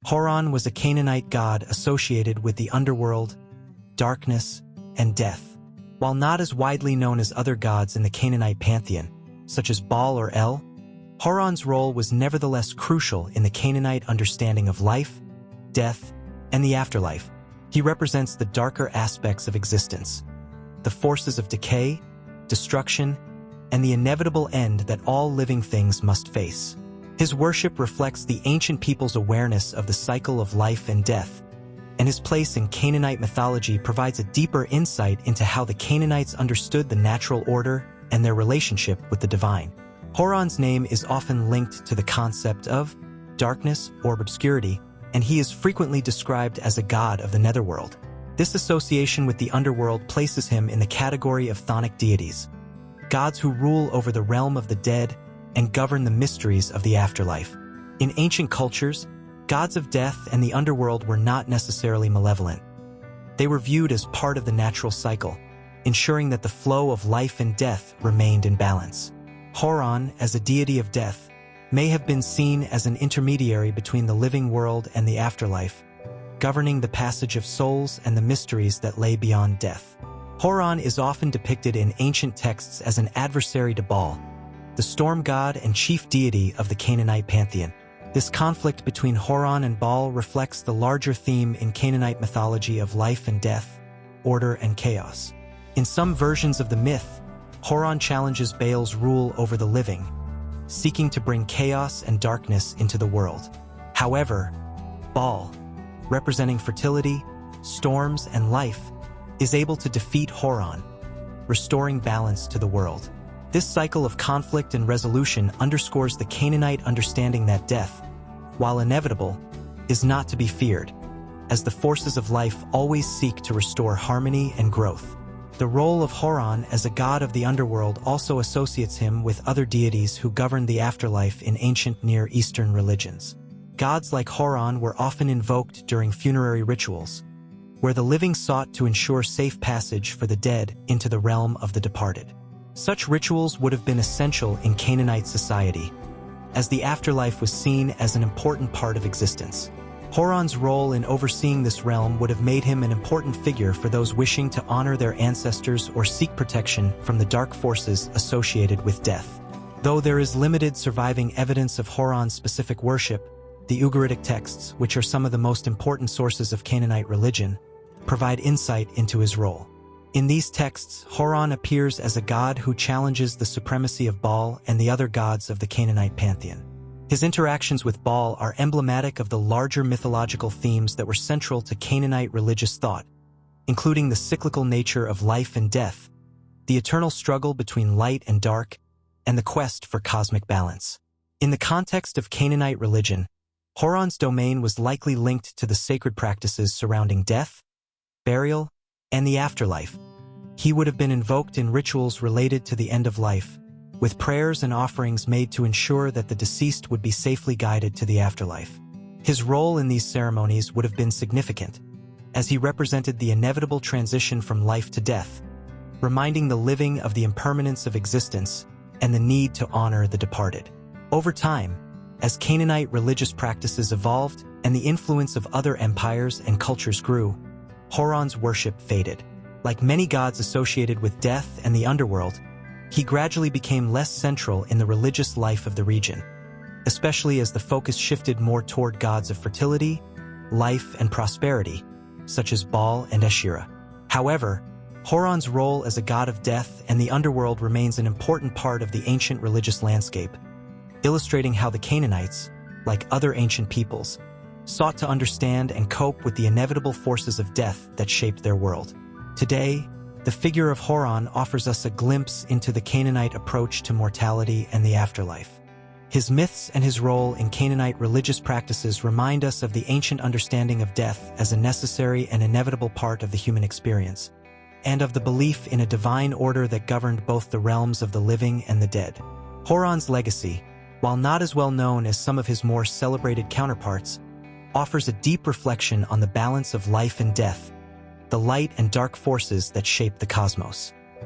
Horon was a Canaanite god associated with the underworld, darkness, and death. While not as widely known as other gods in the Canaanite pantheon, such as Baal or El, Horon's role was nevertheless crucial in the Canaanite understanding of life, death, and the afterlife. He represents the darker aspects of existence, the forces of decay, destruction, and the inevitable end that all living things must face. His worship reflects the ancient people's awareness of the cycle of life and death, and his place in Canaanite mythology provides a deeper insight into how the Canaanites understood the natural order and their relationship with the divine. Horon's name is often linked to the concept of darkness or obscurity, and he is frequently described as a god of the netherworld. This association with the underworld places him in the category of chthonic deities, gods who rule over the realm of the dead and govern the mysteries of the afterlife. In ancient cultures, gods of death and the underworld were not necessarily malevolent. They were viewed as part of the natural cycle, ensuring that the flow of life and death remained in balance. Horon, as a deity of death, may have been seen as an intermediary between the living world and the afterlife, governing the passage of souls and the mysteries that lay beyond death. Horon is often depicted in ancient texts as an adversary to Baal, the storm god and chief deity of the Canaanite pantheon. This conflict between Horon and Baal reflects the larger theme in Canaanite mythology of life and death, order and chaos. In some versions of the myth, Horon challenges Baal's rule over the living, seeking to bring chaos and darkness into the world. However, Baal, representing fertility, storms, and life, is able to defeat Horon, restoring balance to the world. This cycle of conflict and resolution underscores the Canaanite understanding that death, while inevitable, is not to be feared, as the forces of life always seek to restore harmony and growth. The role of Horon as a god of the underworld also associates him with other deities who governed the afterlife in ancient Near Eastern religions. Gods like Horon were often invoked during funerary rituals, where the living sought to ensure safe passage for the dead into the realm of the departed. Such rituals would have been essential in Canaanite society, as the afterlife was seen as an important part of existence. Horon's role in overseeing this realm would have made him an important figure for those wishing to honor their ancestors or seek protection from the dark forces associated with death. Though there is limited surviving evidence of Horon's specific worship, the Ugaritic texts, which are some of the most important sources of Canaanite religion, provide insight into his role. In these texts, Horon appears as a god who challenges the supremacy of Baal and the other gods of the Canaanite pantheon. His interactions with Baal are emblematic of the larger mythological themes that were central to Canaanite religious thought, including the cyclical nature of life and death, the eternal struggle between light and dark, and the quest for cosmic balance. In the context of Canaanite religion, Horon's domain was likely linked to the sacred practices surrounding death, burial, and the afterlife. He would have been invoked in rituals related to the end of life, with prayers and offerings made to ensure that the deceased would be safely guided to the afterlife. His role in these ceremonies would have been significant, as he represented the inevitable transition from life to death, reminding the living of the impermanence of existence and the need to honor the departed. Over time, as Canaanite religious practices evolved and the influence of other empires and cultures grew, Horon's worship faded. Like many gods associated with death and the underworld, he gradually became less central in the religious life of the region, especially as the focus shifted more toward gods of fertility, life, and prosperity, such as Baal and Asherah. However, Horon's role as a god of death and the underworld remains an important part of the ancient religious landscape, illustrating how the Canaanites, like other ancient peoples, sought to understand and cope with the inevitable forces of death that shaped their world. Today, the figure of Horon offers us a glimpse into the Canaanite approach to mortality and the afterlife. His myths and his role in Canaanite religious practices remind us of the ancient understanding of death as a necessary and inevitable part of the human experience, and of the belief in a divine order that governed both the realms of the living and the dead. Horon's legacy, while not as well known as some of his more celebrated counterparts, offers a deep reflection on the balance of life and death, the light and dark forces that shape the cosmos.